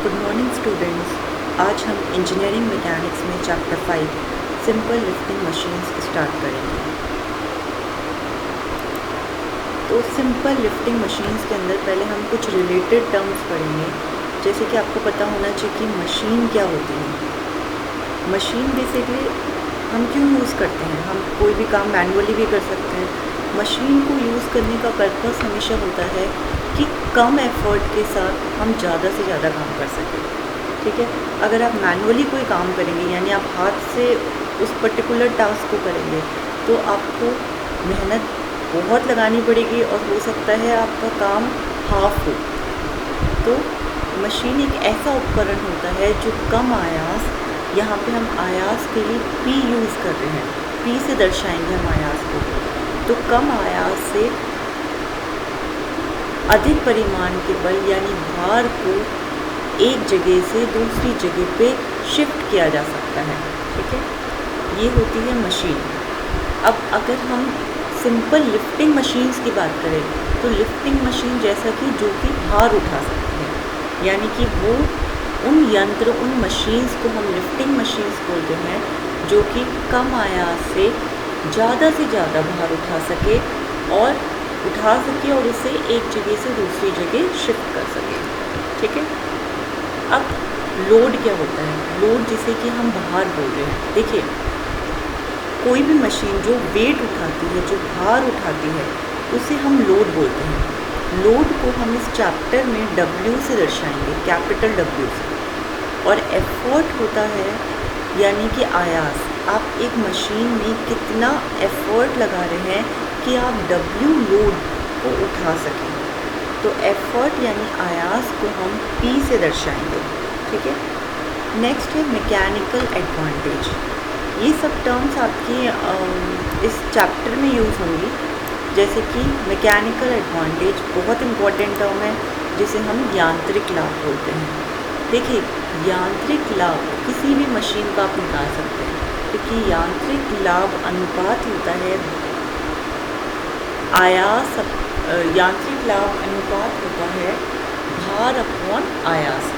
Good morning students. आज हम engineering mechanics में chapter 5 simple lifting machines start करेंगे। तो सिंपल लिफ्टिंग मशीन्स के अंदर पहले हम कुछ रिलेटेड टर्म्स पढ़ेंगे। जैसे कि आपको पता होना चाहिए कि मशीन क्या होती है। मशीन बेसिकली हम क्यों यूज़ करते हैं? हम कोई भी काम मैनुअली भी कर सकते हैं। मशीन को यूज़ करने का पर्पस हमेशा होता है कि कम एफर्ट के साथ हम ज़्यादा से ज़्यादा काम कर सकें। ठीक है, अगर आप मैनुअली कोई काम करेंगे यानी आप हाथ से उस पर्टिकुलर टास्क को करेंगे तो आपको मेहनत बहुत लगानी पड़ेगी और हो सकता है आपका काम हाफ हो। तो मशीन एक ऐसा उपकरण होता है जो कम आयास, यहाँ पे हम आयास के लिए पी यूज़ कर रहे हैं, पी से दर्शाएंगे हम आयास को। तो कम आयास से अधिक परिमाण के बल यानी भार को एक जगह से दूसरी जगह पे शिफ्ट किया जा सकता है। ठीक है, ये होती है मशीन। अब अगर हम सिंपल लिफ्टिंग मशीन्स की बात करें तो लिफ्टिंग मशीन जैसा कि जो कि भार उठा सकती है, यानी कि वो उन यंत्र, उन मशीन्स को हम लिफ्टिंग मशीन्स बोलते हैं जो कि कम आयास से ज़्यादा भार उठा सके और उसे एक जगह से दूसरी जगह शिफ्ट कर सके। ठीक है, अब लोड क्या होता है? लोड जिसे कि हम भार बोल रहे हैं। देखिए, कोई भी मशीन जो वेट उठाती है, जो भार उठाती है, उसे हम लोड बोलते हैं। लोड को हम इस चैप्टर में W से दर्शाएंगे, कैपिटल W से। और एफर्ट होता है यानी कि आयास। आप एक मशीन में कितना एफर्ट लगा रहे हैं कि आप W लोड को उठा सकें। तो एफर्ट यानी आयास को हम P से दर्शाएंगे। ठीक है, नेक्स्ट है मैकेनिकल एडवांटेज। ये सब टर्म्स आपकी इस चैप्टर में यूज़ होंगी। जैसे कि मैकेनिकल एडवांटेज बहुत इम्पॉर्टेंट टर्म है जिसे हम यांत्रिक लाभ बोलते हैं। देखिए, यांत्रिक लाभ किसी भी मशीन का आप निकाल सकते हैं, क्योंकि यांत्रिक लाभ अनुपात होता है यांत्रिक लाभ अनुपात होता है भार अपॉन आयास।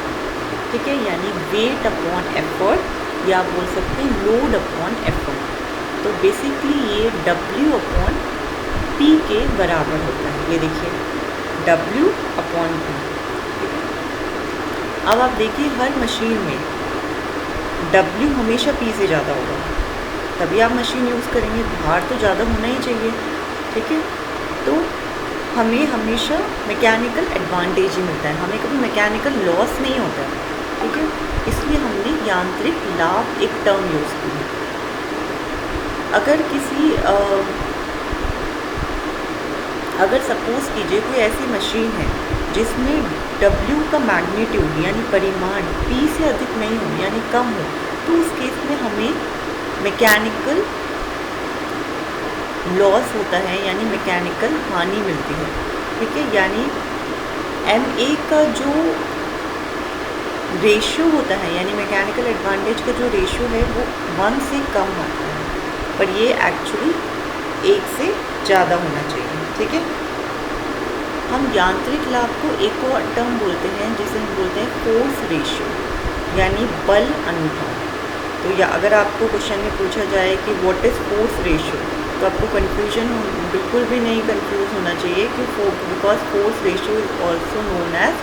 ठीक है, यानी वेट अपॉन एफर्ट, या आप बोल सकते हैं लोड अपॉन एफर्ट। तो बेसिकली ये W अपॉन P के बराबर होता है। ये देखिए, W अपॉन P। अब आप देखिए, हर मशीन में W हमेशा P से ज़्यादा होगा, तभी आप मशीन यूज़ करेंगे। भार तो ज़्यादा होना ही चाहिए। ठीक है, तो हमें हमेशा मैकेनिकल एडवांटेज ही मिलता है, हमें कभी मैकेनिकल लॉस नहीं होता है। ठीक है, इसलिए हमने यांत्रिक लाभ एक टर्म यूज़ की है। अगर सपोज कीजिए कोई ऐसी मशीन है जिसमें W का मैग्नीट्यूड यानी परिमाण P से अधिक नहीं हो यानी कम हो, तो उस केस में हमें मैकेनिकल लॉस होता है यानी मैकेनिकल हानि मिलती है। ठीक है, यानी MA का जो रेशियो होता है यानी मैकेनिकल एडवांटेज का जो रेशियो है वो 1 से कम आता है, पर ये एक्चुअली 1 से ज़्यादा होना चाहिए। ठीक है, हम यांत्रिक लाभ को एक और टर्म बोलते हैं जिसे हम बोलते हैं फोर्स रेशियो यानी बल अनुपात। तो या अगर आपको क्वेश्चन में पूछा जाए कि व्हाट इज़ फोर्स रेशियो, तो आपको कन्फ्यूजन बिल्कुल भी नहीं कंफ्यूज होना चाहिए कि because force ratio is also known as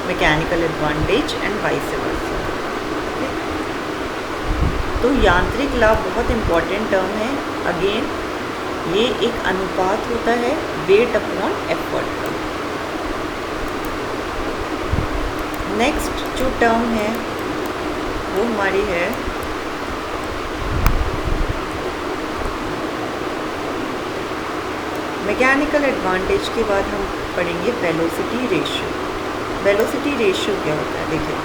mechanical advantage and vice versa. तो यांत्रिक लाभ बहुत इम्पॉर्टेंट टर्म है। अगेन, ये एक अनुपात होता है वेट अपॉन एफर्ट का। नेक्स्ट जो टर्म है वो हमारी है मैकेनिकल एडवांटेज के बाद हम पढ़ेंगे वेलोसिटी रेशियो। वेलोसिटी रेशियो क्या होता है? देखिए,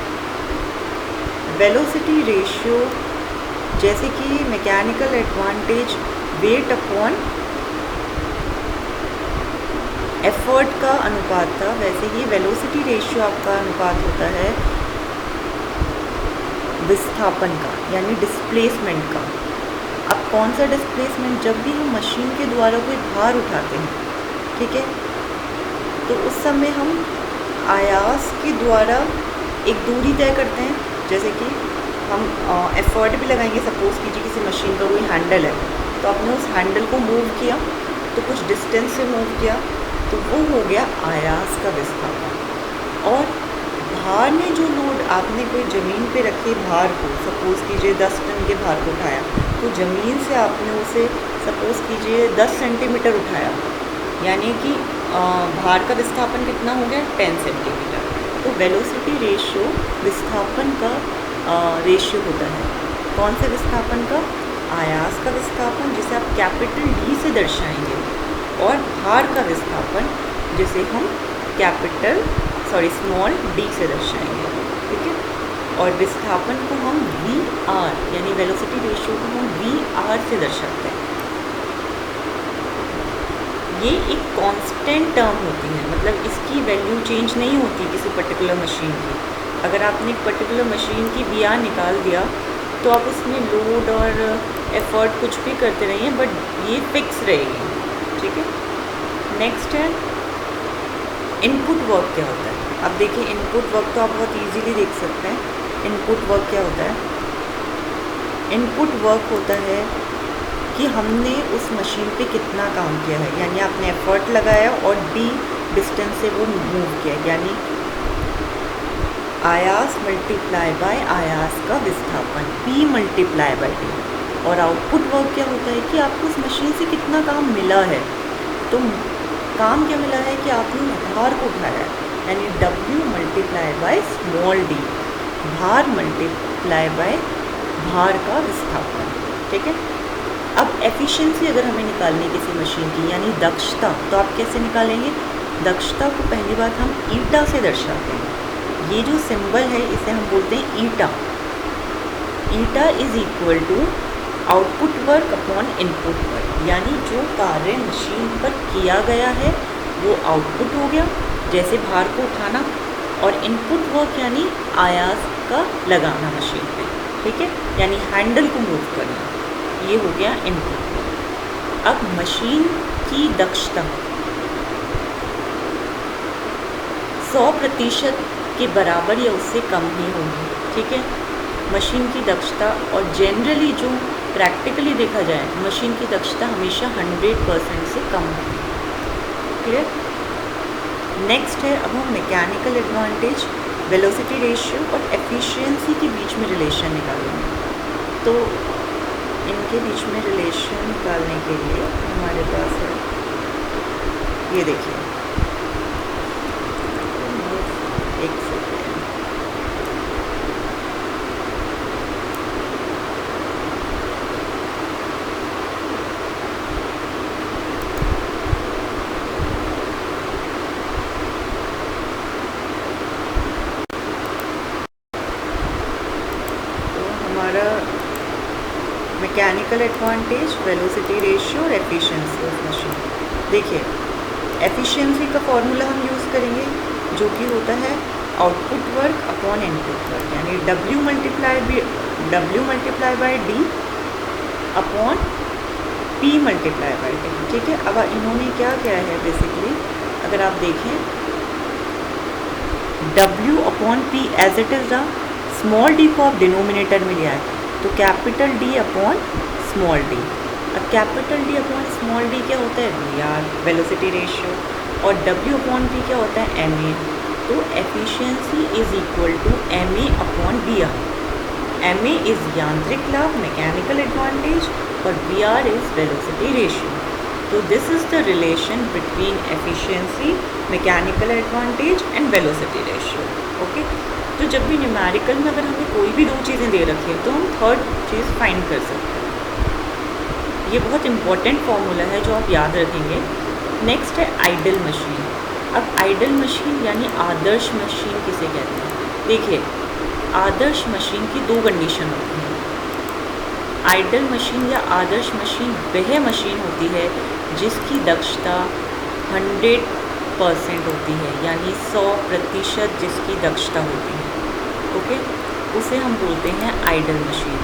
वेलोसिटी रेशियो जैसे कि mechanical advantage weight upon effort का अनुपात था, वैसे ही वेलोसिटी रेशियो आपका अनुपात होता है विस्थापन का यानी डिस्प्लेसमेंट का। अब कौन सा डिस्प्लेसमेंट? जब भी हम मशीन के द्वारा कोई भार उठाते हैं, ठीक है, तो उस समय हम आयास के द्वारा एक दूरी तय करते हैं, जैसे कि हम एफर्ट भी लगाएंगे। सपोज़ कीजिए किसी मशीन का कोई हैंडल है, तो आपने उस हैंडल को मूव किया, तो कुछ डिस्टेंस से मूव किया, तो वो हो गया आयास का विस्थापन। और भार ने जो लोड, आपने कोई ज़मीन पे रखे भार को, सपोज़ कीजिए 10 टन के भार को उठाया, तो ज़मीन से आपने उसे सपोज़ कीजिए 10 सेंटीमीटर उठाया, यानी कि भार का विस्थापन कितना हो गया, 10 सेंटीमीटर। तो वेलोसिटी रेशियो विस्थापन का रेशियो होता है। कौन से विस्थापन का? आयास का विस्थापन, जिसे आप कैपिटल डी से दर्शाएंगे, और भार का विस्थापन जिसे हम स्मॉल डी से दर्शाएंगे। ठीक है। और विस्थापन को हम वी आर, यानी वेलोसिटी रेशियो को हम वी आर से दर्शाते हैं। ये एक कांस्टेंट टर्म होती है, मतलब इसकी वैल्यू चेंज नहीं होती किसी पर्टिकुलर मशीन की। अगर आपने एक पर्टिकुलर मशीन की वी आर निकाल दिया, तो आप उसमें लोड और एफर्ट कुछ भी करते रहिए, बट ये फिक्स रहेगी। ठीक है। नेक्स्ट है इनपुट वर्क क्या होता है। अब देखिए, इनपुट वर्क तो आप बहुत इजीली देख सकते हैं। इनपुट वर्क क्या होता है? इनपुट वर्क होता है कि हमने उस मशीन पे कितना काम किया है, यानी आपने एफर्ट लगाया और डी डिस्टेंस से वो मूव किया, यानी आयास मल्टीप्लाई बाय आयास का विस्थापन, P मल्टीप्लाई बाय डी। और आउटपुट वर्क क्या होता है कि आपको उस मशीन से कितना काम मिला है। तो काम क्या मिला है कि आपने भार को उठाया है, यानी W multiply by small D, भार मल्टीप्लाई बाय भार का विस्थापन। ठीक है। अब एफिशिएंसी अगर हमें निकालनी किसी मशीन की, यानी दक्षता, तो आप कैसे निकालेंगे? दक्षता को पहली बात हम ईटा से दर्शाते हैं। ये जो सिंबल है इसे हम बोलते हैं eta. Eta is equal to output work upon input work, यानी जो कार्य मशीन पर किया गया है वो आउटपुट हो गया, जैसे भार को उठाना, और इनपुट वर्क यानी आयास का लगाना मशीन पे। ठीक है। यानी हैंडल को मूव करना, ये हो गया इनपुट वर्क। अब मशीन की दक्षता 100% के बराबर या उससे कम ही होगी। ठीक है। मशीन की दक्षता, और जनरली जो प्रैक्टिकली देखा जाए, मशीन की दक्षता हमेशा 100% से कम होगी। क्लियर? नेक्स्ट है, अब हम मैकेनिकल एडवांटेज, वेलोसिटी रेशियो और एफिशिएंसी के बीच में रिलेशन निकालेंगे। तो इनके बीच में रिलेशन निकालने के लिए हमारे पास है, ये देखिए, एक सेकेंड, तो हमारा मैकेनिकल एडवांटेज, वेलोसिटी रेशियो और एफिशिएंसी ऑफ मशीन। देखिए, एफिशिएंसी का फॉर्मूला हम यूज़ करेंगे, जो कि होता है output work upon input work, यानी W multiply by D upon P multiply by D. ठीक है। अब इन्होंने क्या किया है, बेसिकली अगर आप देखें, W upon P as it is रहा, स्मॉल डी को आप डिनोमिनेटर में लिया है, तो capital D upon small D. अब capital D upon small D क्या होता है? VR, वेलोसिटी रेशियो, और W अपॉन P क्या होता है? MA। तो efficiency is equal to MA upon VR। MA is यांत्रिक लाभ, मैकेनिकल एडवांटेज, और VR इज वेलोसिटी रेशियो। तो this is the relation between efficiency, mechanical advantage and velocity ratio. Okay. तो जब भी न्यूमेरिकल में अगर हमें कोई भी दो चीज़ें दे रखी है, तो हम थर्ड चीज़ फाइंड कर सकते हैं। ये बहुत इंपॉर्टेंट फॉर्मूला है जो आप याद रखेंगे। नेक्स्ट है आइडल मशीन। अब आइडल मशीन यानी आदर्श मशीन किसे कहते हैं? देखिए, आदर्श मशीन की दो कंडीशन होती हैं। आइडल मशीन या आदर्श मशीन वह मशीन होती है जिसकी दक्षता 100% होती है, यानी 100% जिसकी दक्षता होती है। ओके, उसे हम बोलते हैं आइडल मशीन।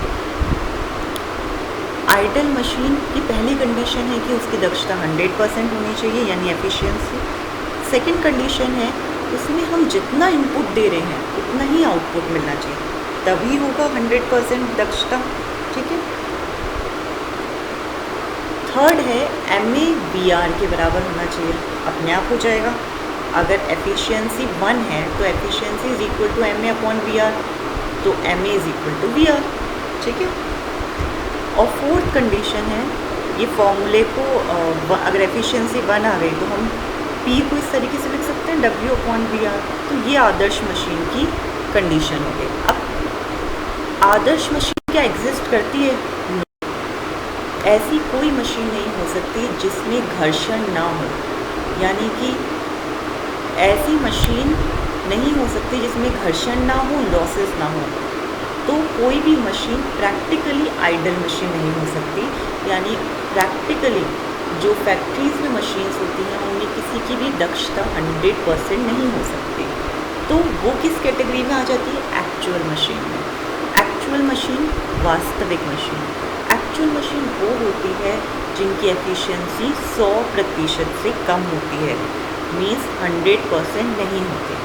आइडल मशीन की पहली कंडीशन है कि उसकी दक्षता 100% होनी चाहिए, यानी एफिशिएंसी। सेकंड कंडीशन है उसमें हम जितना इनपुट दे रहे हैं उतना ही आउटपुट मिलना चाहिए, तभी होगा 100% दक्षता। ठीक है। थर्ड है MAVR के बराबर होना चाहिए, अपने आप हो जाएगा। अगर एफिशिएंसी 1 है तो efficiency is equal to MA/VR, तो MA is equal to VR। ठीक है। और फोर्थ कंडीशन है, ये फॉर्मूले को अगर एफिशिएंसी 1 आ गई तो हम P को इस तरीके से लिख सकते हैं W/VR। तो ये आदर्श मशीन की कंडीशन हो गई। अब आदर्श मशीन क्या एग्जिस्ट करती है? ऐसी कोई मशीन नहीं हो सकती जिसमें घर्षण ना हो, यानी कि ऐसी मशीन नहीं हो सकती जिसमें घर्षण ना हो, लॉसेस ना हो। तो कोई भी मशीन प्रैक्टिकली आइडल मशीन नहीं हो सकती, यानी प्रैक्टिकली जो फैक्ट्रीज में मशीन्स होती हैं उनमें किसी की भी दक्षता 100% नहीं हो सकती। तो वो किस कैटेगरी में आ जाती है? एक्चुअल मशीन में। एक्चुअल मशीन, वास्तविक मशीन। एक्चुअल मशीन वो होती है जिनकी एफिशिएंसी 100% से कम होती है, मीन्स 100% नहीं होती।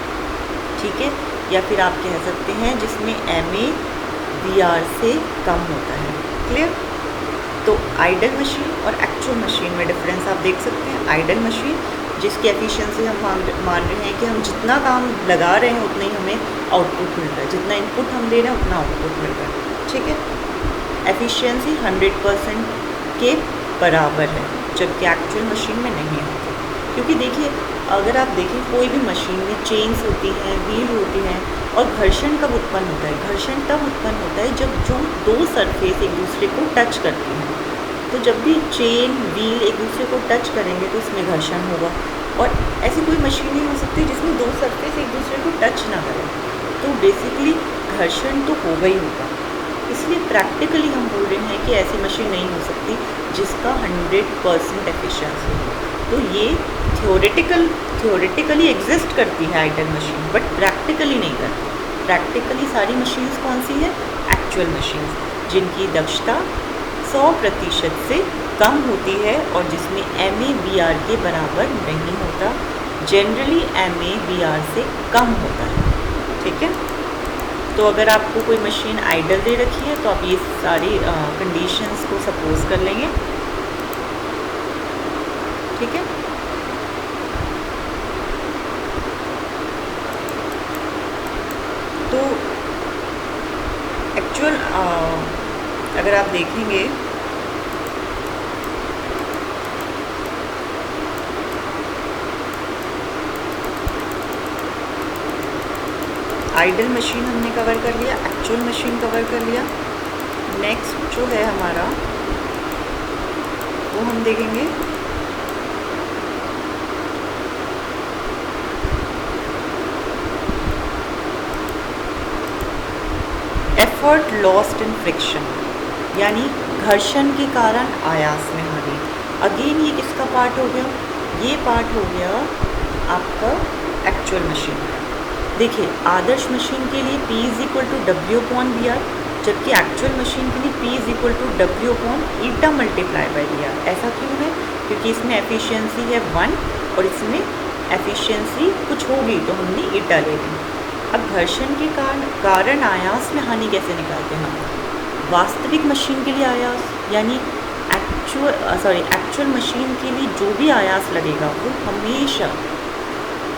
ठीक है। या फिर आप कह सकते हैं जिसमें MAVR से कम होता है। क्लियर? तो आइडल मशीन और एक्चुअल मशीन में डिफरेंस आप देख सकते हैं। आइडल मशीन जिसकी एफिशिएंसी हम मान रहे हैं कि हम जितना काम लगा रहे हैं उतना ही हमें आउटपुट मिल रहा है, जितना इनपुट हम दे रहे हैं उतना आउटपुट मिल रहा है। ठीक है। एफिशिएंसी 100% के बराबर है, जबकि एक्चुअल मशीन में नहीं होती। क्योंकि देखिए, अगर आप देखें कोई भी मशीन में चेन्स होती हैं, व्हील होती हैं, और घर्षण कब उत्पन्न होता है? घर्षण तब उत्पन्न होता है जब जो दो सरफेस एक दूसरे को टच करती हैं। तो जब भी चेन, व्हील एक दूसरे को टच करेंगे तो उसमें घर्षण होगा, और ऐसी कोई मशीन नहीं हो सकती जिसमें दो सरफेस एक दूसरे को टच ना करें। तो बेसिकली घर्षण तो होगा ही होगा। इसलिए प्रैक्टिकली हम बोल रहे हैं कि ऐसी मशीन नहीं हो सकती जिसका 100% एफिशिएंसी हो। तो ये थियोरेटिकली एग्जिस्ट करती है आइडल मशीन, बट प्रैक्टिकली नहीं करती। प्रैक्टिकली सारी मशीन्स कौन सी है? एक्चुअल मशीन्स, जिनकी दक्षता 100% से कम होती है और जिसमें MAVR के बराबर नहीं होता, जनरली MAVR से कम होता है। ठीक है। तो अगर आपको कोई मशीन आइडल दे रखी है तो आप ये सारी कंडीशंस को सपोज कर लेंगे। ठीक है। तो एक्चुअल अगर आप देखेंगे आइडल मशीन हमने कवर कर लिया, एक्चुअल मशीन कवर कर लिया। नेक्स्ट जो है हमारा वो हम देखेंगे एफर्ट लॉस्ट इन फ्रिक्शन, यानी घर्षण के कारण आयास में हानि। अगेन ये किसका पार्ट हो गया? ये पार्ट हो गया आपका एक्चुअल मशीन का। देखिए, आदर्श मशीन के लिए P is equal to W/VR, जबकि एक्चुअल मशीन के लिए P is equal to W/eta multiply by VR। ऐसा क्यों है? क्योंकि इसमें एफिशिएंसी है 1 और इसमें एफिशिएंसी कुछ होगी तो हमने ईटा ले ली। अब घर्षण के कारण आयास में हानि कैसे निकालते हैं हम? वास्तविक मशीन के लिए आयास, यानी एक्चुअल मशीन के लिए जो भी आयास लगेगा वो हमेशा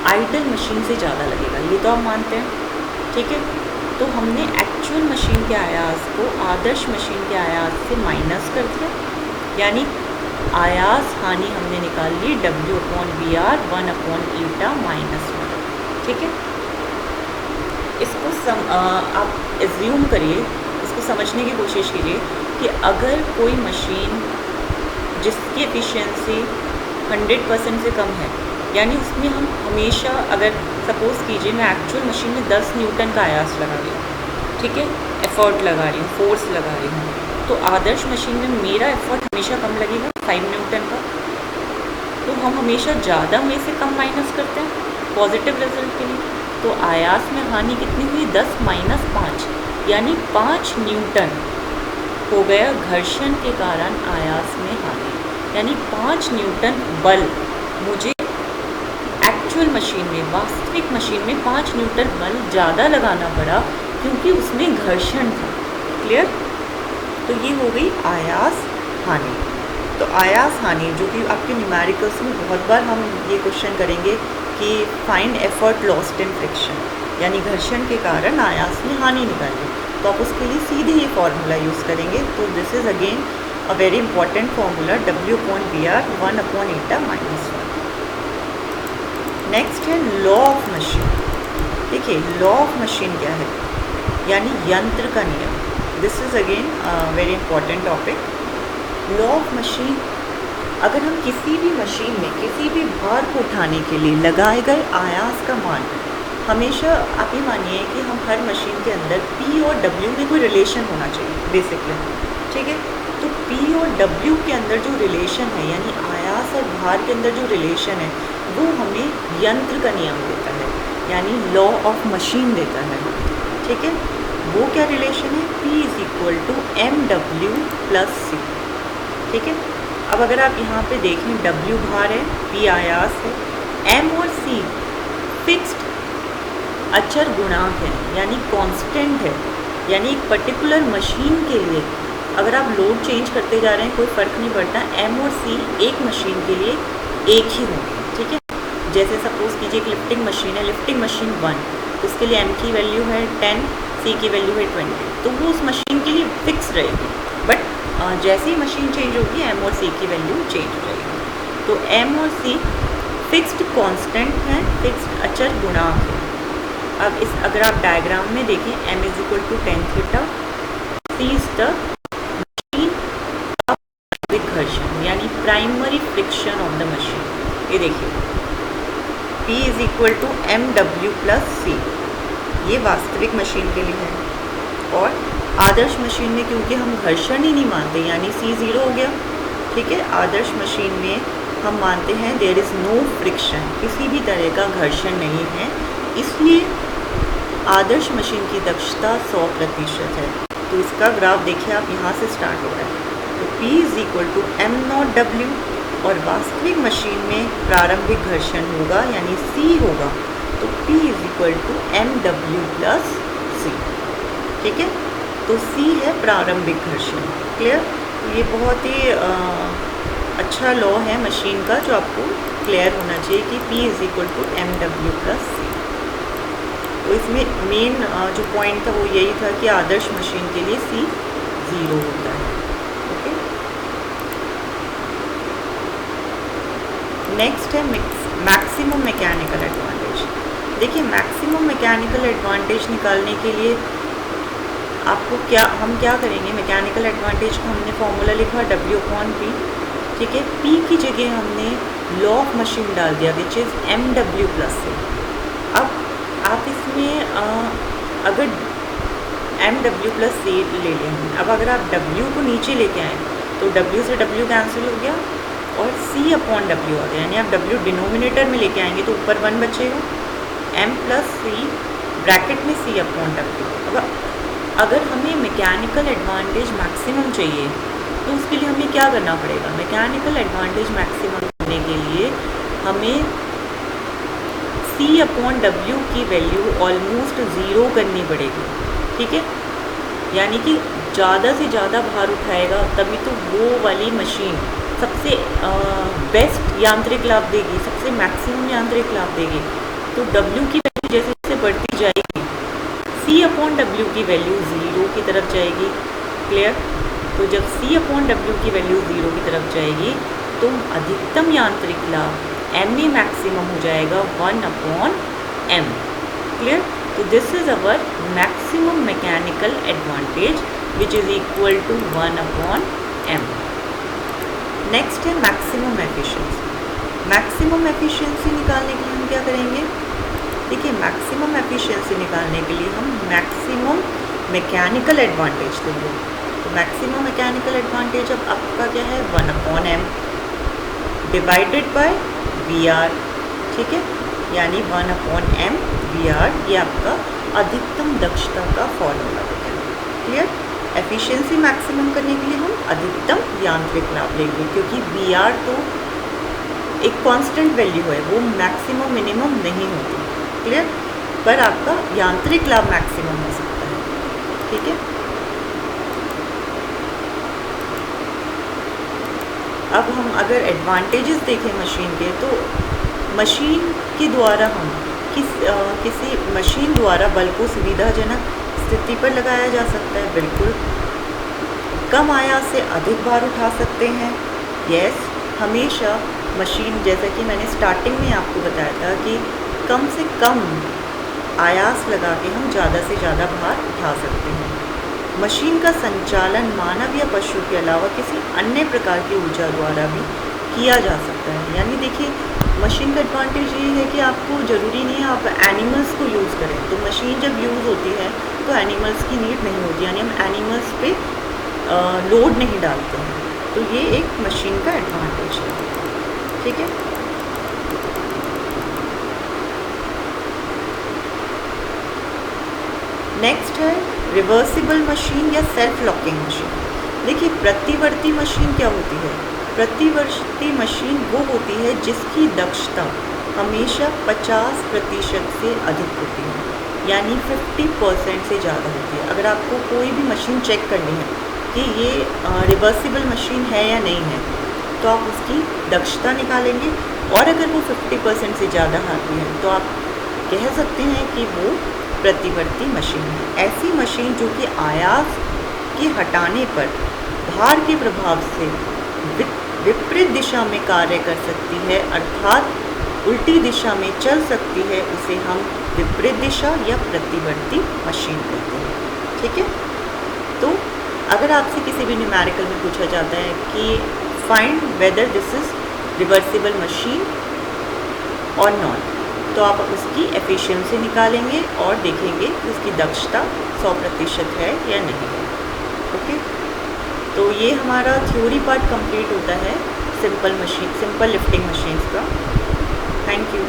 आइडल मशीन से ज़्यादा लगेगा, ये तो आप मानते हैं। ठीक है। तो हमने एक्चुअल मशीन के आयास को आदर्श मशीन के आयास से माइनस कर दिया, यानी आयास हानि हमने निकाल ली W/VR 1/eta -1। ठीक है। इसको आप एज्यूम करिए, इसको समझने की कोशिश कीजिए कि अगर कोई मशीन जिसकी एफिशिएंसी 100% से कम है, यानी उसमें हम हमेशा, अगर सपोज़ कीजिए मैं एक्चुअल मशीन में 10 न्यूटन का आयास लगा रही हूँ, ठीक है, एफर्ट लगा रही हूँ, फोर्स लगा रही हूँ, तो आदर्श मशीन में मेरा एफर्ट हमेशा कम लगेगा 5 न्यूटन का। तो हम हमेशा ज़्यादा में से कम माइनस करते हैं पॉजिटिव रिजल्ट के लिए। तो आयास में हानि कितनी हुई? 10 - 5, यानी 5 न्यूटन हो गया घर्षण के कारण आयास में हानि, यानी 5 न्यूटन बल मुझे वर्चुअल मशीन में, वास्तविक मशीन में 5 न्यूटन बल ज़्यादा लगाना पड़ा क्योंकि उसमें घर्षण था। क्लियर? तो ये हो गई आयास हानि। तो आयास हानि जो कि आपके न्यूमेरिकल्स में बहुत बार हम ये क्वेश्चन करेंगे कि find effort lost in friction, यानी घर्षण के कारण आयास में हानि निकालें, तो आप उसके लिए सीधे ये फार्मूला यूज़ करेंगे। तो this is again a very important formula, W/VR 1/η-1। Next है लॉ ऑफ मशीन। देखिए लॉ ऑफ मशीन क्या है, यानी यंत्र का नियम। This is again very important topic. Law of machine, अगर हम किसी भी मशीन में किसी भी भार को उठाने के लिए लगाए गए आयास का मान, हमेशा आप ये मानिए कि हम हर मशीन के अंदर P और W में कोई रिलेशन होना चाहिए बेसिकली, ठीक है। तो P और W के अंदर जो रिलेशन है, यानी आयास और भार के अंदर जो रिलेशन है, वो हमें यंत्र का नियम देता है, यानी लॉ ऑफ मशीन देता है, ठीक है। वो क्या रिलेशन है? P = mW + C, ठीक है। अब अगर आप यहाँ पे देखें, W भार है, P आयास है, M और C फिक्स्ड अचर गुणांक है, यानी कांस्टेंट है, यानी एक पर्टिकुलर मशीन के लिए अगर आप लोड चेंज करते जा रहे हैं कोई फ़र्क नहीं पड़ता, M और C एक मशीन के लिए एक ही होंगे, ठीक है। जैसे सपोज़ कीजिए कि लिफ्टिंग मशीन है, लिफ्टिंग मशीन 1, उसके लिए M की वैल्यू है 10, C की वैल्यू है 20, तो वो उस मशीन के लिए फिक्स रहेगी। बट जैसे ही मशीन चेंज होगी M और C की वैल्यू चेंज हो जाएगी। तो M और C फिक्स्ड कांस्टेंट है, फिक्स्ड अचर गुणांक है। अब इस अगर आप डायग्राम में देखें, M = tan θ, C is the machine with घर्षण, यानी primary friction of the machine. ये देखिए P = mW + C, ये वास्तविक मशीन के लिए है। और आदर्श मशीन में क्योंकि हम घर्षण ही नहीं मानते, यानी C 0 हो गया, ठीक है। आदर्श मशीन में हम मानते हैं देयर इज़ नो फ्रिक्शन, किसी भी तरह का घर्षण नहीं है, इसलिए आदर्श मशीन की दक्षता 100% है। तो इसका ग्राफ देखिए आप, यहाँ से स्टार्ट हो रहा है। तो P = m0W, और वास्तविक मशीन में प्रारंभिक घर्षण होगा, यानी C होगा, तो P = mW + C, ठीक है। तो C है प्रारंभिक घर्षण। क्लियर? तो ये बहुत ही अच्छा लॉ है मशीन का, जो आपको क्लियर होना चाहिए कि P = mW + C। तो इसमें मेन जो पॉइंट था वो यही था कि आदर्श मशीन के लिए C 0 होता है। ओके, नेक्स्ट है मैक्सिमम मैकेनिकल एडवांटेज। देखिए मैक्सिमम मैकेनिकल एडवांटेज निकालने के लिए आपको हम क्या करेंगे, मैकेनिकल एडवांटेज का हमने फॉर्मूला लिखा W/P, ठीक है। P की जगह हमने लॉ ऑफ मशीन डाल दिया विच इज़ mW + C। अब आप इसमें अगर mW + C ले लें, अब अगर आप W को नीचे लेके आएँ तो W से W कैंसिल हो गया और C/W आ गया, यानी आप W डिनोमिनेटर में लेके आएंगे तो ऊपर 1 बचेगा, m + C ब्रैकेट में C/W। अब अगर हमें मैकेनिकल एडवांटेज मैक्सिमम चाहिए तो उसके लिए हमें क्या करना पड़ेगा, मैकेनिकल एडवांटेज मैक्सिमम करने के लिए हमें C/W की वैल्यू ऑलमोस्ट 0 करनी पड़ेगी, ठीक है। यानी कि ज़्यादा से ज़्यादा भार उठाएगा तभी तो वो वाली मशीन सबसे बेस्ट यांत्रिक लाभ देगी, सबसे मैक्सिमम यांत्रिक लाभ देगी। तो W की वैल्यू जैसे जैसे बढ़ती जाएगी C/W की वैल्यू 0 की तरफ जाएगी। क्लियर? तो जब C/W की वैल्यू 0 की तरफ जाएगी तो अधिकतम यांत्रिक लाभ MA मैक्सिमम हो जाएगा 1/m। क्लियर? तो this is our maximum mechanical advantage which is equal to 1/m। Next है मैक्सिमम एफिशिएंसी। मैक्सिमम एफिशिएंसी निकालने के लिए हम क्या करेंगे, देखिए मैक्सिमम एफिशिएंसी निकालने के लिए हम मैक्सिमम मैकेनिकल एडवांटेज लेंगे। तो मैक्सिमम मैकेनिकल एडवांटेज अब आपका क्या है, 1/m डिवाइडेड बाय VR, ठीक है, यानी 1/m VR, ये आपका अधिकतम दक्षता का फॉर्मूला है। क्लियर? एफिशिएंसी मैक्सिमम करने के लिए हम अधिकतम यांत्रिक लाभ लेंगे, क्योंकि VR तो एक कांस्टेंट वैल्यू है, वो मैक्सिमम मिनिमम नहीं होती। क्लियर? पर आपका यांत्रिक लाभ मैक्सिमम हो सकता है। ठीक है, अब हम अगर एडवांटेजेस देखें मशीन के, तो मशीन के द्वारा हम किसी मशीन द्वारा बल को सुविधाजनक स्थिति पर लगाया जा सकता है। बिल्कुल। कम आयास से अधिक भार उठा सकते हैं। यस, हमेशा मशीन, जैसा कि मैंने स्टार्टिंग में आपको बताया था कि कम से कम आयास लगा के हम ज़्यादा से ज़्यादा भार उठा सकते हैं। मशीन का संचालन मानव या पशु के अलावा किसी अन्य प्रकार की ऊर्जा द्वारा भी किया जा सकता है। यानी देखिए, मशीन का एडवांटेज ये है कि आपको ज़रूरी नहीं है आप एनिमल्स को यूज़ करें। तो मशीन जब यूज़ होती है तो एनिमल्स की नीड नहीं होती, यानी हम एनिमल्स पे लोड नहीं डालते हैं। तो ये एक मशीन का एडवांटेज है। ठीक है, नेक्स्ट है रिवर्सिबल मशीन या सेल्फ लॉकिंग मशीन। देखिए, प्रतिवर्ती मशीन क्या होती है? प्रतिवर्ती मशीन वो होती है जिसकी दक्षता हमेशा 50% से अधिक होती है, यानी 50% से ज़्यादा होती है। अगर आपको कोई भी मशीन चेक करनी है कि ये रिवर्सिबल मशीन है या नहीं है, तो आप उसकी दक्षता निकालेंगे, और अगर वो 50% से ज़्यादा आती है तो आप कह सकते हैं कि वो प्रतिवर्ती मशीन है। ऐसी मशीन जो कि आयास के हटाने पर भार के प्रभाव से विपरीत दिशा में कार्य कर सकती है, अर्थात उल्टी दिशा में चल सकती है, उसे हम विपरीत दिशा या प्रतिवर्ती मशीन कहते हैं। ठीक है, तो अगर आपसे किसी भी न्यूमेरिकल में पूछा जाता है कि find whether this is reversible machine और नॉट, तो आप उसकी एफिशिएंसी निकालेंगे और देखेंगे कि उसकी दक्षता 100% है या नहीं है। ओके, तो ये हमारा थ्योरी पार्ट कंप्लीट होता है सिंपल लिफ्टिंग मशीन्स का। Thank you.